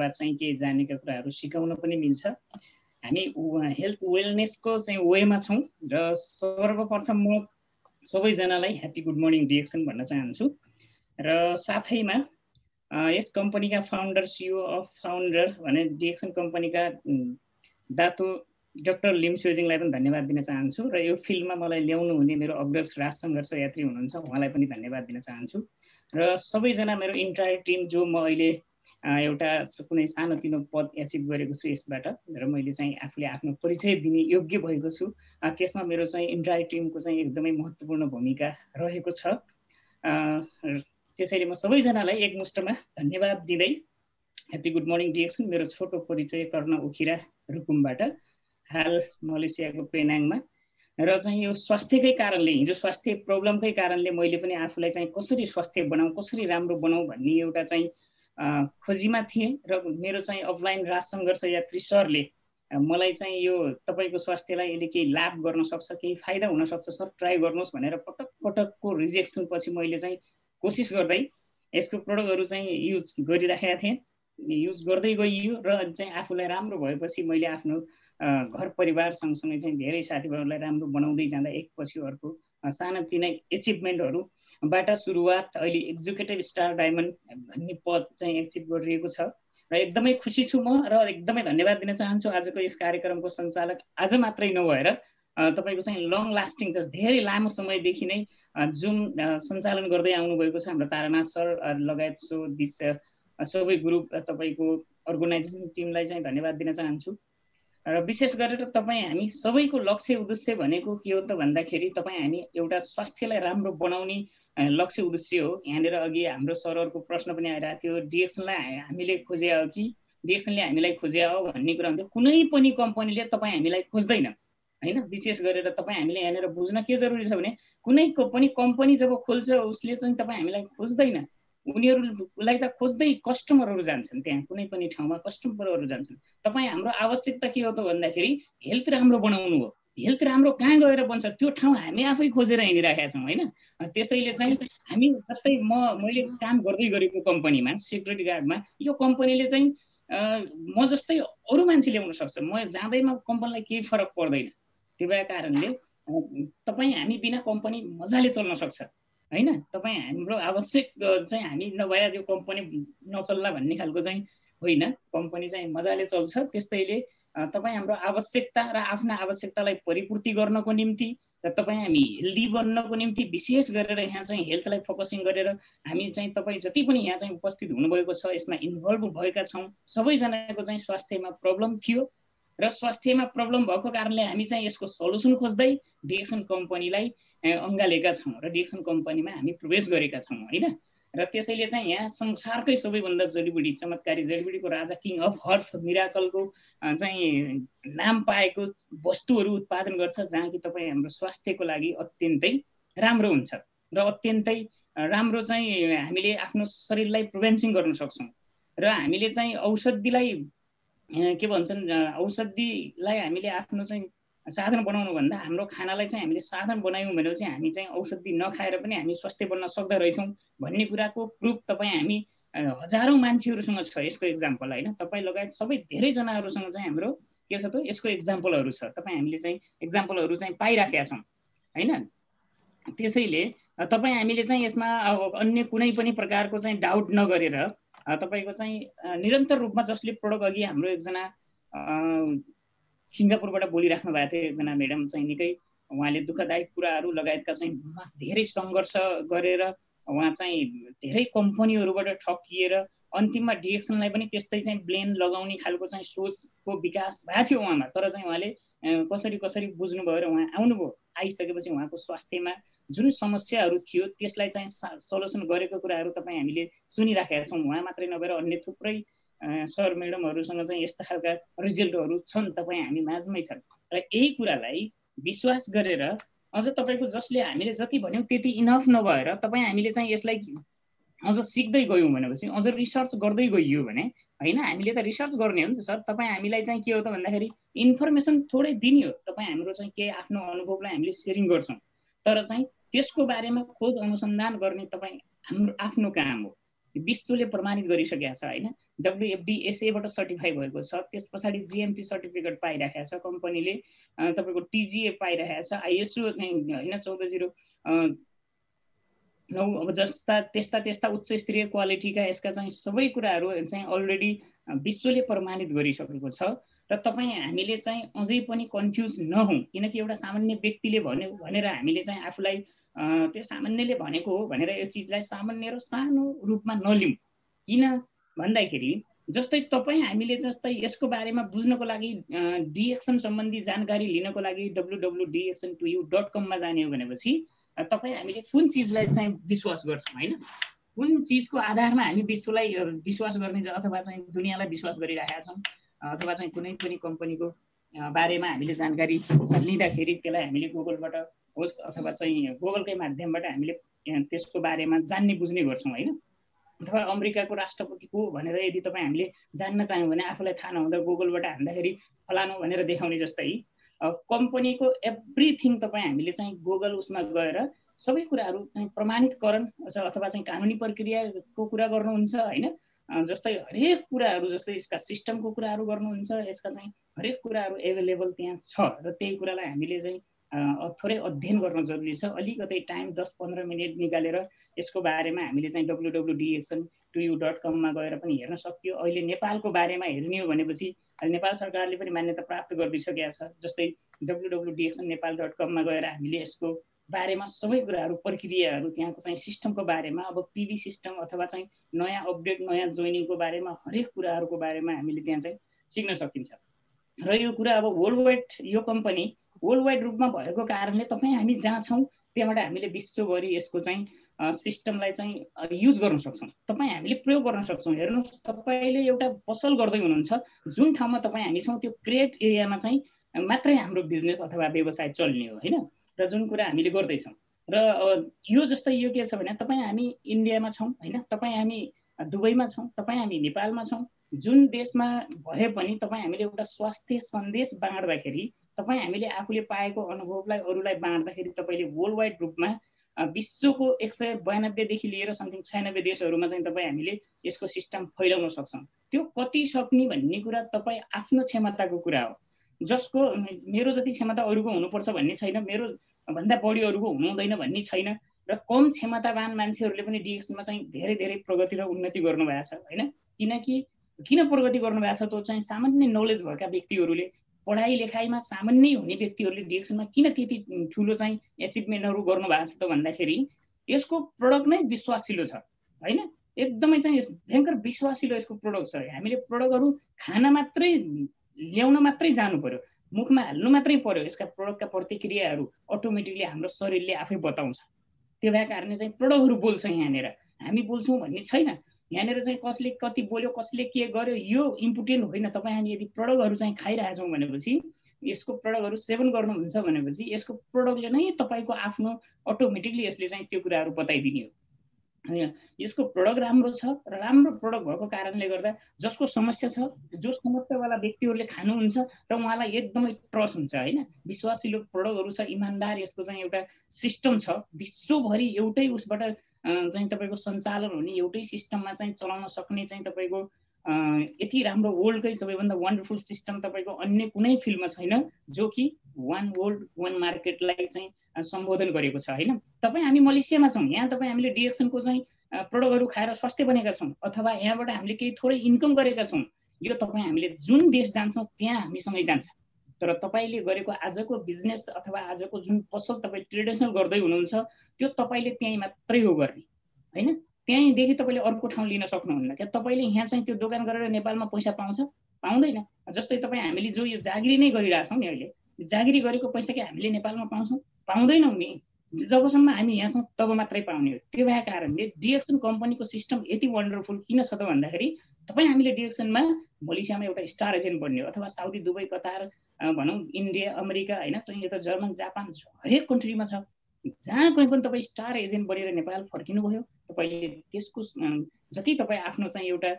अथवा चाहिँ केही जानेका कुराहरू सिकाउन पनि मिल्छ। हामी हेल्थ वेलनेसको चाहिँ वेमा छौँ र सर्वप्रथम म सबैजनालाई ह्याप्पी गुड मर्निङ डिएक्सन भन्न चाहन्छु र साथैमा यस कम्पनीका फाउन्डर सिइओ अफ फाउन्डर भने डिएक्सन कम्पनीका दातु डाक्टर लिम स्योजिङलाई पनि धन्यवाद दिन चाहन्छु र यो फिल्डमा मलाई ल्याउनु हुने मेरो अग्रज राज सङ्घर्ष यात्री हुनुहुन्छ उहाँलाई पनि धन्यवाद दिन चाहन्छु र सबैजना मेरो इन्टायर टिम जो म अहिले एउटा कुनै सानोतिनो पद एचिभ गरेको छु यसबाट र मैले चाहिँ आफूले आफ्नो परिचय दिने योग्य भएको छु त्यसमा मेरो चाहिँ इन्टायर टिमको चाहिँ एकदमै महत्त्वपूर्ण भूमिका रहेको छ। त्यसैले म सबैजनालाई एकमुष्टमा धन्यवाद दिँदै ह्याप्पी गुड मर्निङ डिएक्सन मेरो छोटो परिचय कर्ण उखिरा रुकुमबाट हाल मलेसियाको पेनाङमा र चाहिँ यो स्वास्थ्यकै कारणले हिजो स्वास्थ्य प्रब्लमकै कारणले मैले पनि आफूलाई चाहिँ कसरी स्वास्थ्य बनाऊ कसरी राम्रो बनाऊ भन्ने एउटा चाहिँ खोजीमा थिएँ र मेरो चाहिँ अफलाइन राज सङ्घर्ष यात्री सरले मलाई चाहिँ यो तपाईँको स्वास्थ्यलाई यसले केही लाभ गर्न सक्छ केही फाइदा हुन सक्छ सर ट्राई गर्नुहोस् भनेर पटक पटकको रिजेक्सन पछि मैले चाहिँ कोसिस गर्दै यसको प्रडक्टहरू चाहिँ युज गरिराखेका थिएँ युज गर्दै गइयो र चाहिँ आफूलाई राम्रो भएपछि मैले आफ्नो घर परिवार सँगसँगै चाहिँ धेरै साथीभाइहरूलाई राम्रो बनाउँदै जाँदा एकपछि अर्को सानातिना एचिभमेन्टहरूबाट सुरुवात अहिले एक्जिक्युटिभ स्टार डायमन्ड भन्ने पद चाहिँ एचिभ गरिरहेको छ र एकदमै खुसी छु म र एकदमै धन्यवाद दिन चाहन्छु आजको यस कार्यक्रमको सञ्चालक आज मात्रै नभएर तपाईँको चाहिँ लङ लास्टिङ छ धेरै लामो समयदेखि नै जुम सञ्चालन गर्दै आउनुभएको छ हाम्रो तारानाथ सर लगायत सबै ग्रुप तपाईँको अर्गनाइजेसन टिमलाई चाहिँ धन्यवाद दिन चाहन्छु र विशेष गरेर तपाईँ हामी सबैको लक्ष्य उद्देश्य भनेको के हो त भन्दाखेरि तपाईँ हामी एउटा स्वास्थ्यलाई राम्रो बनाउने लक्ष्य उद्देश्य हो। यहाँनिर अघि हाम्रो सरहरूको प्रश्न पनि आइरहेको थियो डिएक्सनलाई हामीले खोजे हो कि डिएक्सनले हामीलाई खोजे हो भन्ने कुरा हुन्थ्यो कुनै पनि कम्पनीले तपाईँ हामीलाई खोज्दैन हैन विशेष गरेर तपाईँ हामीले यहाँनिर बुझ्न के जरुरी छ भने कुनै पनि कम्पनी जब खोल्छ उसले चाहिँ तपाईँ हामीलाई खोज्दैन उनीहरूलाई त खोज्दै कस्टमरहरू जान्छन् त्यहाँ कुनै पनि ठाउँमा कस्टमरहरू जान्छन् तपाईँ हाम्रो आवश्यकता के हो त भन्दाखेरि हेल्थ राम्रो बनाउनु हो हेल्थ राम्रो कहाँ गएर बन्छ त्यो ठाउँ हामी आफै खोजेर हिँडिराखेका छौँ हैन त्यसैले चाहिँ हामी जस्तै मैले काम गर्दै गरेको कम्पनीमा सिक्युरिटी गार्डमा यो कम्पनीले चाहिँ म जस्तै अरू मान्छे ल्याउन सक्छ म जाँदैमा कम्पनीलाई केही फरक पर्दैन त्यो भए कारणले तपाईँ हामी बिना कम्पनी मजाले चल्न सक्छ हैन तपाईँ हाम्रो आवश्यक चाहिँ हामी नभए यो कम्पनी नचल्ला भन्ने खालको चाहिँ होइन कम्पनी चाहिँ मजाले चल्छ त्यसैले तपाईँ हाम्रो आवश्यकता र आफ्ना आवश्यकतालाई परिपूर्ति गर्नको निम्ति र तपाईँ हामी हेल्दी बन्नको निम्ति विशेष गरेर यहाँ चाहिँ हेल्थलाई फोकसिङ गरेर हामी चाहिँ तपाईँ जति पनि यहाँ चाहिँ उपस्थित हुनुभएको छ यसमा इन्भल्भ भएका छौँ सबैजनाको चाहिँ स्वास्थ्यमा प्रब्लम थियो र स्वास्थ्यमा प्रब्लम भएको कारणले हामी चाहिँ यसको सल्युसन खोज्दै डिएक्सन कम्पनीलाई अँगालेका छौँ र डिएक्सन कम्पनीमा हामी प्रवेश गरेका छौँ हैन र त्यसैले चाहिँ यहाँ संसारकै सबैभन्दा जडीबुटी चमत्कारी जडीबुटीको राजा किङ अफ हर्ब मिराकलको चाहिँ नाम पाएको वस्तुहरू उत्पादन गर्छ जहाँ कि तपाईँ हाम्रो स्वास्थ्यको लागि अत्यन्तै राम्रो हुन्छ र अत्यन्तै राम्रो चाहिँ हामीले आफ्नो शरीरलाई प्रिभेन्सन गर्न सक्छौँ र हामीले चाहिँ औषधिलाई के भन्छन् औषधिलाई हामीले आफ्नो चाहिँ साधन बनाउनु भन्दा हाम्रो खानालाई चाहिँ हामीले साधन बनायौँ भनेपछि हामी चाहिँ औषधि नखाएर पनि हामी स्वास्थ्य बन्न सक्दा रहेछौँ भन्ने कुराको प्रुफ तपाईँ हामी हजारौँ मान्छेहरूसँग छ यसको एक्जाम्पल हैन तपाईँ लगायत सबै धेरैजनाहरूसँग चाहिँ हाम्रो के छ त यसको एक्जाम्पलहरू छ तपाईँ हामीले चाहिँ एक्जाम्पलहरू चाहिँ पाइराखेका छौँ हैन त्यसैले तपाईँ हामीले चाहिँ यसमा अन्य कुनै पनि प्रकारको चाहिँ डाउट नगरेर तपाईको चाहिँ निरन्तर रूपमा जसले प्रोडक्ट अघि हाम्रो एकजना सिङ्गापुरबाट बोलिराख्नु भएको थियो एकजना म्याडम चाहिँ निकै उहाँले दुःखदायक कुराहरू लगायतका चाहिँ धेरै सङ्घर्ष गरेर उहाँ चाहिँ धेरै कम्पनीहरूबाट ठकिएर अन्तिममा डिएक्सनलाई पनि त्यस्तै चाहिँ ब्लेन लगाउने खालको चाहिँ सोचको विकास भएको थियो उहाँमा तर चाहिँ उहाँले कसरी बुझ्नु भयो र उहाँ आउनुभयो आइसकेपछि उहाँको स्वास्थ्यमा जुन समस्याहरू थियो त्यसलाई चाहिँ सल्युसन गरेको कुराहरू तपाईँ हामीले सुनिराखेका छौँ उहाँ मात्रै नभएर अन्य थुप्रै सर म्याडमहरूसँग चाहिँ यस्ता खालका रिजल्टहरू छन् तपाईँ हामी माझमै छन् र यही कुरालाई विश्वास गरेर अझ तपाईँको जसले हामीले जति भन्यौँ त्यति इनफ नभएर तपाईँ हामीले चाहिँ यसलाई अझ सिक्दै गयौँ भनेपछि अझ रिसर्च गर्दै गइयो भने हैन हामीले त रिसर्च गर्ने हो नि त सर तपाईँ हामीलाई चाहिँ के हो त भन्दाखेरि इन्फर्मेसन थोरै दिने हो तपाईँ हाम्रो चाहिँ के आफ्नो अनुभवलाई हामीले सेयरिङ गर्छौँ तर चाहिँ त्यसको बारेमा खोज अनुसन्धान गर्ने तपाईँ हाम्रो आफ्नो काम हो विश्वले प्रमाणित गरिसकेको छ हैन। WFDSA बाट सर्टिफाई भएको छ, त्यस पछाडि GMP सर्टिफिकेट पाइराखेको छ कम्पनीले, तपाईको TGA पाइराखेको छ, ISO हैन 14009 अब जस्ता त्यस्ता उच्च स्तरीय क्वालिटीका यसका चाहिँ सबै कुराहरू चाहिँ अलरेडी विश्वले प्रमाणित गरिसकेको छ। र तपाईँ हामीले चाहिँ अझै पनि कन्फ्युज नहौँ, किनकि एउटा सामान्य व्यक्तिले भन्यो भनेर हामीले चाहिँ आफूलाई त्यो सामान्यले भनेको हो भनेर यो चिजलाई सामान्य र सानो रूपमा नलिउँ। किन भन्दाखेरि जस्तै तपाईँ हामीले जस्तै यसको बारेमा बुझ्नको लागि डिएक्सन सम्बन्धी जानकारी लिनको लागि www.dxn2u.com मा जाने हो भनेपछि तपाईँ हामीले कुन चिजलाई चाहिँ विश्वास गर्छौँ हैन, कुन चिजको आधारमा हामी विश्वलाई विश्वास गर्ने अथवा चाहिँ दुनियाँलाई विश्वास गरिरहेका छौँ, अथवा चाहिँ कुनै पनि कम्पनीको बारेमा हामीले जानकारी लिँदाखेरि त्यसलाई हामीले गुगलबाट होस् अथवा चाहिँ गुगलकै माध्यमबाट हामीले त्यसको बारेमा जान्ने बुझ्ने गर्छौँ हैन। अथवा अमेरिकाको राष्ट्रपति को भनेर यदि तपाईँ हामीले जान्न चाह्यौँ भने आफूलाई थाहा नहुँदा गुगलबाट हान्दाखेरि फलानु भनेर देखाउने जस्तै कम्पनीको एभ्रिथिङ तपाईँ हामीले चाहिँ गुगल उसमा गएर सबै कुराहरू चाहिँ प्रमाणितकरण अथवा चाहिँ कानुनी प्रक्रियाको कुरा गर्नुहुन्छ हैन। जस्तै हरेक कुराहरू जस्तै यसका सिस्टमको कुराहरू गर्नुहुन्छ, यसका चाहिँ हरेक कुराहरू एभाइलेबल त्यहाँ छ र त्यही कुरालाई हामीले चाहिँ थोरै अध्ययन गर्न जरुरी छ। अलिकति टाइम 10-15 मिनट निकालेर यसको बारेमा हामीले चाहिँ www.dxn2u.com मा गएर पनि हेर्न सकियो। अहिले नेपालको बारेमा हेर्ने हो भनेपछि नेपाल सरकारले पनि मान्यता प्राप्त गरिसकेको छ। जस्तै www.dxnnepal.com मा गएर हामीले यसको बारेमा सबै कुराहरू प्रक्रियाहरू त्यहाँको चाहिँ सिस्टमको बारेमा, अब PV सिस्टम अथवा चाहिँ नयाँ अपडेट नयाँ जोइनिङको बारेमा हरेक कुराहरूको बारेमा हामीले त्यहाँ चाहिँ सिक्न सकिन्छ। र यो कुरा अब वर्ल्ड वाइड यो कम्पनी वर्ल्ड वाइड रूपमा भएको कारणले तपाईँ हामी जहाँ छौँ त्यहाँबाट हामीले विश्वभरि यसको चाहिँ सिस्टमलाई चाहिँ युज गर्न सक्छौँ, तपाईँ हामीले प्रयोग गर्न सक्छौँ। हेर्नुहोस्, तपाईँले एउटा पसल गर्दै हुनुहुन्छ, जुन ठाउँमा तपाईँ हामी छौँ त्यो क्रिएट एरियामा चाहिँ मात्रै हाम्रो बिजनेस अथवा व्यवसाय चल्ने हो हैन। र जुन कुरा हामीले गर्दैछौँ र यो जस्तै यो के छ भने तपाईँ हामी इन्डियामा छौँ हैन, तपाईँ हामी दुबईमा छौँ, तपाईँ हामी नेपालमा छौँ, जुन देशमा भए पनि तपाईँ हामीले एउटा स्वास्थ्य सन्देश बाँड्दाखेरि तपाईँ हामीले आफूले पाएको अनुभवलाई अरूलाई बाँड्दाखेरि तपाईँले वर्ल्ड वाइड रूपमा विश्वको 192 देखि लिएर समथिङ 96 देशहरूमा चाहिँ तपाईँ हामीले यसको सिस्टम फैलाउन सक्छौँ। त्यो कति सक्ने भन्ने कुरा तपाईँ आफ्नो क्षमताको कुरा हो। जसको मेरो जति क्षमता अरूको हुनुपर्छ भन्ने छैन, मेरो भन्दा बढी अरूको हुनु हुँदैन भन्ने छैन। र कम क्षमतावान मान्छेहरूले पनि डिएक्सनमा चाहिँ धेरै धेरै प्रगति र उन्नति गर्नुभएको छ हैन। किनकि किन प्रगति गर्नुभएको छ, त्यो चाहिँ सामान्य नलेज भएका व्यक्तिहरूले, पढाइ लेखाइमा सामान्य हुने व्यक्तिहरूले डिएक्सनमा किन त्यति ठुलो चाहिँ एचिभमेन्टहरू गर्नुभएको छ त भन्दाखेरि यसको प्रडक्ट नै विश्वासिलो छ हैन। एकदमै चाहिँ भयङ्कर विश्वासिलो यसको प्रडक्ट छ। हामीले प्रडक्टहरू खान मात्रै ल्याउन मात्रै जानु पर्यो, मुखमा हाल्नु मात्रै पर्यो, यसका प्रडक्टका प्रतिक्रियाहरू अटोमेटिकली हाम्रो शरीरले आफै बताउँछ। त्यो भए कारणले चाहिँ प्रडक्टहरू बोल्छ, यहाँनिर हामी बोल्छौँ भन्ने छैन। यहाँनिर चाहिँ कसले कति बोल्यो, कसले के गर्यो यो इम्पोर्टेन्ट होइन। तपाईँ हामी यदि प्रडक्टहरू चाहिँ खाइरहेछौँ भनेपछि, यसको प्रडक्टहरू सेवन गर्नुहुन्छ भनेपछि यसको प्रडक्टले नै तपाईँको आफ्नो अटोमेटिकली यसले चाहिँ त्यो कुराहरू बताइदिने हो। यसको प्रडक्ट राम्रो छ र राम्रो प्रडक्ट भएको कारणले गर्दा जसको समस्या छ, जो समस्यावाला व्यक्तिहरूले खानुहुन्छ र उहाँलाई एकदमै ट्रस्ट हुन्छ हैन। विश्वासिलो प्रडक्टहरू छ, इमान्दार यसको चाहिँ एउटा सिस्टम छ, विश्वभरि एउटै उसबाट चाहिँ तपाईँको सञ्चालन हुने एउटै सिस्टममा चाहिँ चलाउन सक्ने चाहिँ तपाईँको यति राम्रो वर्ल्डकै सबैभन्दा वन्डरफुल सिस्टम तपाईँको अन्य कुनै फिल्डमा छैन, जो कि वान वर्ल्ड वान मार्केटलाई चाहिँ सम्बोधन गरेको छ हैन। तपाईँ हामी मलेसियामा छौँ, यहाँ तपाईँ हामीले डिएक्सनको चाहिँ प्रडक्टहरू खाएर स्वास्थ्य बनेका छौँ अथवा यहाँबाट हामीले केही थोरै इन्कम गरेका छौँ। यो तपाईँ हामीले जुन देश जान्छौँ त्यहाँ हामीसँगै जान्छ। तर तपाईँले गरेको आजको बिजनेस अथवा आजको जुन पसल तपाईँ ट्रेडिसनल गर्दै हुनुहुन्छ त्यो तपाईँले त्यहीँ मात्रै हो गर्ने हैन। त्यहीँदेखि तपाईँले अर्को ठाउँ लिन सक्नुहुन्न। क्या तपाईँले यहाँ चाहिँ त्यो दोकान गरेर नेपालमा पैसा पाउँछ? पाउँदैन। जस्तै तपाईँ हामीले जो यो जागिरी नै गरिरहेछौँ नि, अहिले जागिरी गरेको पैसा के हामीले नेपालमा पाउँछौँ? पाउँदैनौँ नि। जबसम्म हामी यहाँ छौँ तब मात्रै पाउने हो। त्यो भए कारणले डिएक्सन कम्पनीको सिस्टम यति वन्डरफुल किन छ त भन्दाखेरि तपाईँ हामीले डिएक्सनमा मलेसियामा एउटा स्टार एजेन्ट बन्ने हो अथवा साउदी, दुबई, कतार भनौँ, इन्डिया, अमेरिका हैन, चाहिँ यता जर्मन, जापान हरेक कन्ट्रीमा छ। जहाँ कहीँ पनि तपाईँ स्टार एजेन्ट बनेर नेपाल फर्किनुभयो, तपाईँले त्यसको जति तपाईँ आफ्नो चाहिँ एउटा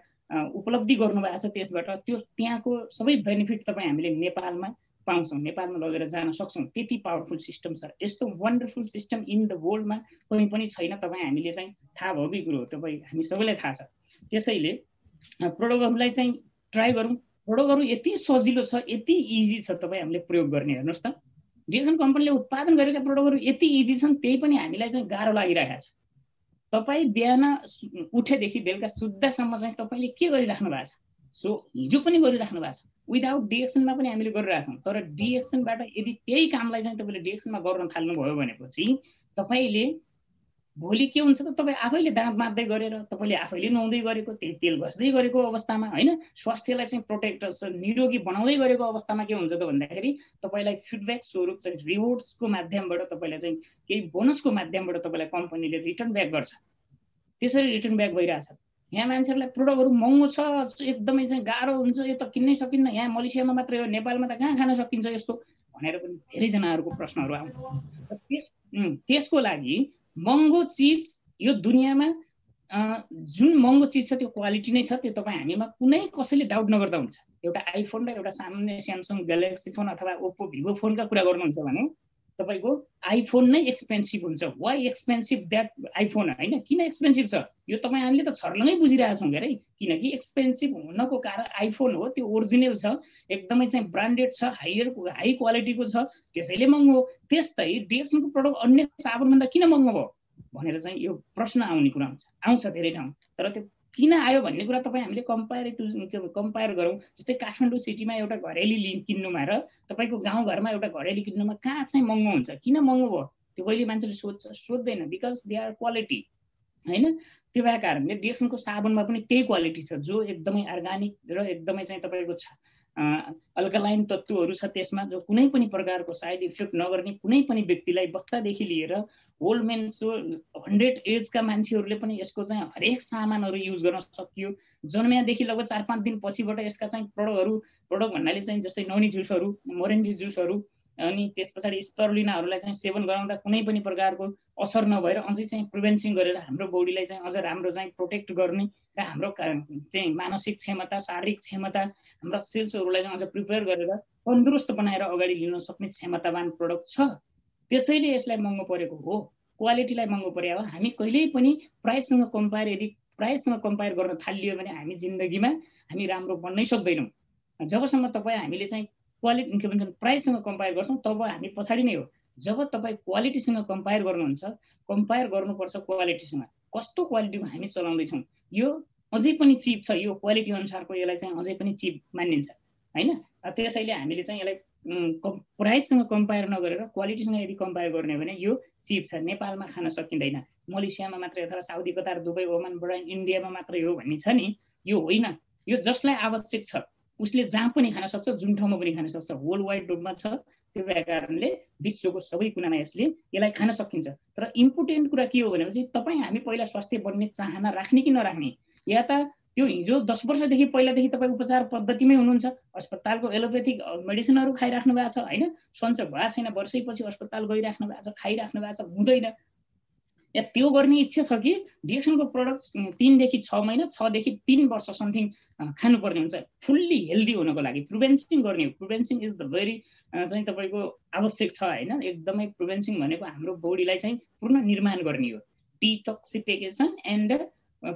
उपलब्धि गर्नुभएको छ त्यसबाट त्यो त्यहाँको सबै बेनिफिट तपाईँ हामीले नेपालमा पाउँछौँ, नेपालमा लगेर जान सक्छौँ, त्यति पावरफुल सिस्टम छ। यस्तो वन्डरफुल सिस्टम इन द वर्ल्डमा कहीँ पनि छैन। तपाईँ हामीले चाहिँ थाहा भएकै कुरो हो, तपाईँ हामी सबैलाई थाहा छ। त्यसैले प्रोडक्टहरूलाई चाहिँ ट्राई गरौँ। प्रोडक्टहरू यति सजिलो छ, यति इजी छ, तपाईँ हामीले प्रयोग गर्ने। हेर्नुहोस् त, डिएक्सन कम्पनीले उत्पादन गरेका प्रोडक्टहरू यति इजी छन्, त्यही पनि हामीलाई चाहिँ गाह्रो लागिरहेको छ। तपाईँ बिहान उठेदेखि बेलुका सुत्दासम्म चाहिँ तपाईँले के गरिराख्नु भएको छ? सो हिजो पनि गरिराख्नु भएको छ, विदाउट डिएक्सनमा पनि हामीले गरिरहेछौँ। तर डिएक्सनबाट यदि त्यही कामलाई चाहिँ तपाईँले डिएक्सनमा गर्न थाल्नुभयो भनेपछि तपाईँले भोलि के हुन्छ त, तपाईँ आफैले दाँत मार्दै गरेर, तपाईँले आफैले नुहाउँदै गरेको, तेल घस्दै गरेको अवस्थामा होइन, स्वास्थ्यलाई चाहिँ प्रोटेक्ट निरोगी बनाउँदै गरेको अवस्थामा के हुन्छ त भन्दाखेरि तपाईँलाई फिडब्याक स्वरूप चाहिँ रिवोर्ड्सको माध्यमबाट तपाईँलाई चाहिँ केही बोनसको माध्यमबाट तपाईँलाई कम्पनीले रिटर्न ब्याक गर्छ। त्यसरी रिटर्न ब्याक भइरहेछ। यहाँ मान्छेहरूलाई प्रोडक्टहरू महँगो छ, एकदमै चाहिँ गाह्रो हुन्छ, यो त किन्नै सकिन्न, यहाँ मलेसियामा मात्रै हो, नेपालमा त कहाँ खान सकिन्छ यस्तो भनेर पनि धेरैजनाहरूको प्रश्नहरू आउँछ। त्यसको लागि महँगो चिज यो दुनियाँमा जुन महँगो चिज छ त्यो क्वालिटी नै छ। त्यो तपाईँ हामीमा कुनै कसैले डाउट नगर्दा हुन्छ। एउटा आइफोन र एउटा सामान्य स्यामसङ ग्यालेक्सी फोन अथवा ओप्पो भिभो फोनका कुरा गर्नुहुन्छ भने तपाईँको आइफोन नै एक्सपेन्सिभ हुन्छ। वाइ एक्सपेन्सिभ द्याट आइफोन होइन, किन एक्सपेन्सिभ छ यो तपाईँ हामीले त छर्लङै बुझिरहेछौँ क्या है। किनकि एक्सपेन्सिभ हुनको कारण आइफोन हो, त्यो ओरिजिनल छ, एकदमै चाहिँ ब्रान्डेड छ, हाई क्वालिटीको छ, त्यसैले महँगो। त्यस्तै डिएक्सनको प्रडक्ट अन्य साबुनभन्दा किन महँगो भयो भनेर चाहिँ यो प्रश्न आउने कुरा आउँछ धेरै ठाउँ। तर त्यो किन आयो भन्ने कुरा तपाईँ हामीले कम्पेयर गरौँ। जस्तै काठमाडौँ सिटीमा एउटा घरेली किन्नुमा र तपाईँको गाउँघरमा एउटा घरेली किन्नुमा कहाँ चाहिँ महँगो हुन्छ, किन महँगो भयो त्यो कहिले मान्छेले सोध्दैन। बिकज दे आर क्वालिटी होइन। त्यो भए कारणले डिएक्सनको साबुनमा पनि त्यही क्वालिटी छ, जो एकदमै अर्ग्यानिक र एकदमै चाहिँ तपाईँको अल्कालाइन तत्त्वहरू छ त्यसमा, जो कुनै पनि प्रकारको साइड इफेक्ट नगर्ने, कुनै पनि व्यक्तिलाई बच्चादेखि लिएर ओल्ड मेन 100 एजका मान्छेहरूले पनि यसको चाहिँ हरेक सामानहरू युज गर्न सकियो। जन्मियादेखि लगभग 4-5 दिन पछिबाट यसका चाहिँ प्रोडक्ट भन्नाले चाहिँ जस्तै नौनी जुसहरू, मोरेन्जी जुसहरू, अनि त्यस पछाडि स्परुलिनाहरूलाई चाहिँ सेवन गराउँदा कुनै पनि प्रकारको असर नभएर अझै चाहिँ प्रिभेन्सन गरेर हाम्रो बडीलाई चाहिँ अझ राम्रो चाहिँ प्रोटेक्ट गर्ने र हाम्रो चाहिँ मानसिक क्षमता, शारीरिक क्षमता, हाम्रा सेल्सहरूलाई चाहिँ अझ प्रिपेयर गरेर तन्दुरुस्त बनाएर अगाडि लिन सक्ने क्षमतावान प्रोडक्ट छ। त्यसैले यसलाई महँगो परेको हो, क्वालिटीलाई महँगो परेको हो। हामी कहिल्यै पनि प्राइससँग कम्पेयर गर्न थालियो भने हामी जिन्दगीमा हामी राम्रो बन्नै सक्दैनौँ। जबसम्म तपाईँ हामीले चाहिँ क्वालिटी के भन्छन् प्राइससँग कम्पेयर गर्छौँ तब हामी पछाडि नै हो। जब तपाईँ क्वालिटीसँग कम्पेयर गर्नुहुन्छ, कम्पेयर गर्नुपर्छ क्वालिटीसँग। कस्तो क्वालिटीको हामी चलाउँदैछौँ, यो अझै पनि चिप छ, यो क्वालिटी अनुसारको यसलाई चाहिँ अझै पनि चिप मानिन्छ होइन। त्यसैले हामीले चाहिँ यसलाई प्राइससँग कम्पेयर नगरेर क्वालिटीसँग यदि कम्पेयर गर्ने हो भने यो चिप छ, नेपालमा खान सकिँदैन, मलेसियामा मात्रै अथवा Saudi, Qatar, Dubai, Oman, Bahrain, इन्डियामा मात्रै हो भन्ने छ नि, यो होइन। यो जसलाई आवश्यक छ उसले जहाँ पनि खान सक्छ, जुन ठाउँमा पनि खान सक्छ, वर्ल्ड वाइड रूपमा छ। त्यो भए कारणले विश्वको सबै कुनामा यसलाई खान सकिन्छ। तर इम्पोर्टेन्ट कुरा के हो भनेपछि तपाईँ हामी पहिला स्वास्थ्य बन्ने चाहना राख्ने कि नराख्ने, या त त्यो हिजो 10 वर्षदेखि पहिलादेखि तपाईँ उपचार पद्धतिमै हुनुहुन्छ, अस्पतालको एलोपेथिक मेडिसिनहरू खाइराख्नु भएको छ होइन, सन्चो भएको छैन, वर्षैपछि अस्पताल गइराख्नु भएको छ, खाइराख्नु भएको छ, हुँदैन। या त्यो गर्ने इच्छा छ कि डिएक्सनको प्रडक्ट 3 देखि 6 महिना, 6 देखि 3 वर्ष समथिङ खानुपर्ने हुन्छ फुल्ली हेल्दी हुनको लागि। प्रिभेन्सन गर्ने हो, प्रिभेन्सन इज द भेरी चाहिँ तपाईँको आवश्यक छ होइन। एकदमै प्रिभेन्सन भनेको हाम्रो बडीलाई चाहिँ पूर्ण निर्माण गर्ने हो, डिटक्सिफिकेसन एन्ड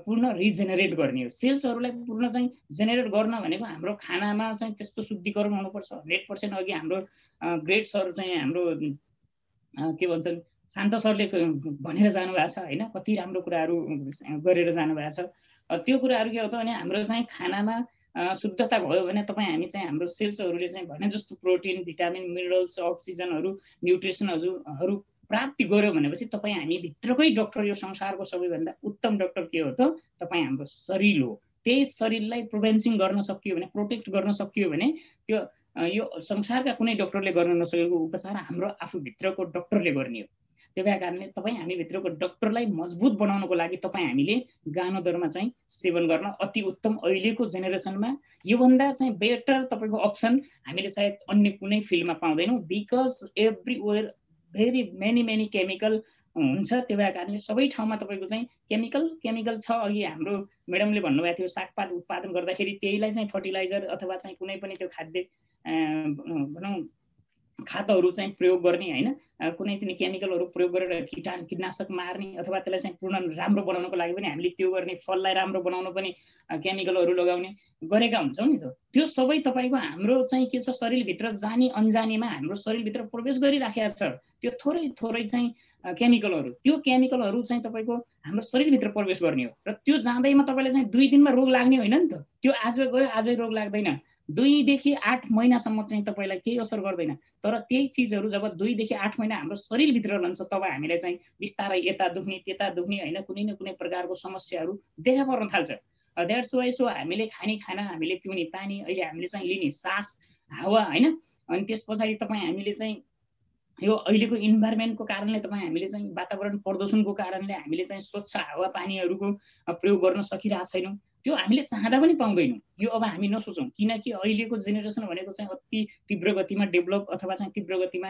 पूर्ण रिजेनेरेट गर्ने हो। सेल्सहरूलाई पूर्ण चाहिँ जेनेरेट गर्न भनेको हाम्रो खानामा चाहिँ त्यस्तो शुद्धिकरण हुनुपर्छ 100%। अघि हाम्रो ग्रेट सर चाहिँ हाम्रो के भन्छन् शान्त सरले भनेर जानुभएको छ होइन, कति राम्रो कुराहरू गरेर जानुभएको छ। त्यो कुराहरू के हो त भने हाम्रो चाहिँ खानामा शुद्धता भयो भने तपाईँ हामी चाहिँ हाम्रो सेल्सहरूले चाहिँ भने जस्तो प्रोटिन, भिटामिन, मिनरल्स, अक्सिजनहरू, न्युट्रिसनहरू प्राप्ति गर्यो भनेपछि तपाईँ हामी भित्रकै डक्टर, यो संसारको सबैभन्दा उत्तम डक्टर के हो त तपाईँ हाम्रो शरीर हो। त्यही शरीरलाई प्रिभेन्सन गर्न सकियो भने, प्रोटेक्ट गर्न सकियो भने त्यो यो संसारका कुनै डक्टरले गर्न नसकेको उपचार हाम्रो आफूभित्रको डक्टरले गर्ने हो। त्यो भए कारणले तपाईँ हामी भित्रको डक्टरलाई मजबुत बनाउनको लागि तपाईँ हामीले गानो दरमा चाहिँ सेवन गर्न अति उत्तम। अहिलेको जेनेरेसनमा योभन्दा चाहिँ बेटर तपाईँको अप्सन हामीले सायद अन्य कुनै फिल्डमा पाउँदैनौँ। Because everywhere very many chemical हुन्छ। त्यो भए कारणले सबै ठाउँमा तपाईँको चाहिँ केमिकल छ। अघि हाम्रो म्याडमले भन्नुभएको थियो सागपात उत्पादन गर्दाखेरि त्यहीलाई चाहिँ फर्टिलाइजर अथवा चाहिँ कुनै पनि त्यो खाद्य भनौँ खातहरू चाहिँ प्रयोग गर्ने हैन, कुनै पनि केमिकलहरू प्रयोग गरेर कीटनाशक मार्ने अथवा त्यसलाई चाहिँ पूर्ण राम्रो बनाउनको लागि पनि हामीले त्यो गर्ने, फललाई राम्रो बनाउन पनि केमिकलहरू लगाउने गरेका हुन्छौँ नि त। त्यो सबै तपाईको हाम्रो चाहिँ के छ, शरीरभित्र जाने अनजानेमा हाम्रो शरीरभित्र प्रवेश गरिराखेको छ। त्यो थोरै थोरै चाहिँ केमिकलहरू, त्यो केमिकलहरू चाहिँ तपाईको हाम्रो शरीरभित्र प्रवेश गर्ने हो र त्यो जाँदैमा तपाईलाई चाहिँ 2 दिनमा रोग लाग्ने होइन नि त। त्यो आज गयो आजै रोग लाग्दैन, 2 देखि 8 महिनासम्म चाहिँ तपाईलाई केही असर गर्दैन। तर त्यही चिजहरू जब 2 देखि 8 महिना हाम्रो शरीरभित्र रहन्छ तब हामीलाई चाहिँ बिस्तारै यता दुख्ने त्यता दुख्ने हैन, कुनै न कुनै प्रकारको समस्याहरू देखा पर्न थाल्छ। द्याट्स वाइ सो हामीले खाने खाना, हामीले पिउने पानी, अहिले हामीले चाहिँ लिने सास हावा हैन, अनि त्यस पछाडि तपाईँ हामीले चाहिँ यो अहिलेको इन्भाइरोमेन्टको कारणले तपाईँ हामीले चाहिँ वातावरण प्रदूषणको कारणले हामीले चाहिँ स्वच्छ हावा पानीहरूको प्रयोग गर्न सकिरहेको छैनौँ। त्यो हामीले चाहँदा पनि पाउँदैनौँ। यो अब हामी नसोचौँ, किनकि अहिलेको जेनेरेसन भनेको चाहिँ अति तीव्र गतिमा डेभलप अथवा चाहिँ तीव्र गतिमा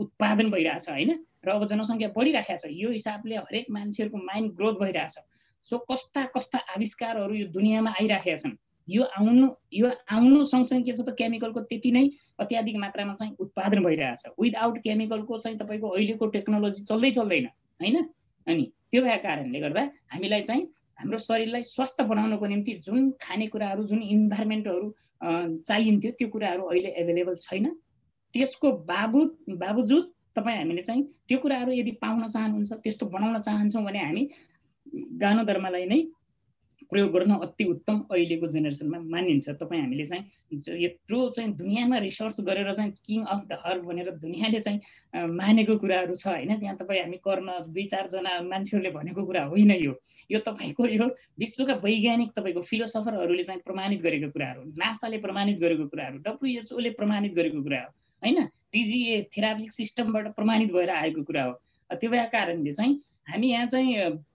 उत्पादन भइरहेछ हैन, र अब जनसङ्ख्या बढिराखेको छ। यो हिसाबले हरेक मान्छेहरूको माइन्ड ग्रोथ भइरहेछ। सो कस्ता कस्ता आविष्कारहरू यो दुनियाँमा आइराखेका छन्। यो आउनु सँगसँगै के छ त, केमिकलको त्यति नै अत्याधिक मात्रामा चाहिँ उत्पादन भइरहेछ। विदाउट केमिकलको चाहिँ तपाईको अहिलेको टेक्नोलोजी चल्दैन हैन। अनि त्यो भएको कारणले गर्दा हामीलाई चाहिँ हाम्रो शरीरलाई स्वस्थ बनाउनको निम्ति जुन खानेकुराहरू, जुन इन्भाइरोमेन्टहरू चाहिन्थ्यो त्यो कुराहरू अहिले एभाइलेबल छैन। त्यसको बावजुद तपाईँ हामीले चाहिँ त्यो कुराहरू यदि पाउन चाहनुहुन्छ, त्यस्तो बनाउन चाहन्छौँ भने हामी गानोधर्मलाई नै प्रयोग गर्न अति उत्तम अहिलेको जेनेरेसनमा मानिन्छ। तपाईँ हामीले चाहिँ यत्रो चाहिँ दुनियाँमा रिसर्च गरेर चाहिँ किङ अफ द हर्ब भनेर दुनियाँले चाहिँ मानेको कुराहरू छ हैन। त्यहाँ तपाईँ हामी कर्ण 2-4 जना मान्छेहरूले भनेको कुरा होइन। यो तपाईको यो विश्वका वैज्ञानिक तपाईको फिलोसफरहरूले चाहिँ प्रमाणित गरेको कुराहरू, नासाले प्रमाणित गरेको कुराहरू, WHO ले प्रमाणित गरेको कुरा हो हैन। TGA थेरापिटिक सिस्टमबाट प्रमाणित भएर आएको कुरा हो। त्यो भएका कारणले चाहिँ हामी यहाँ चाहिँ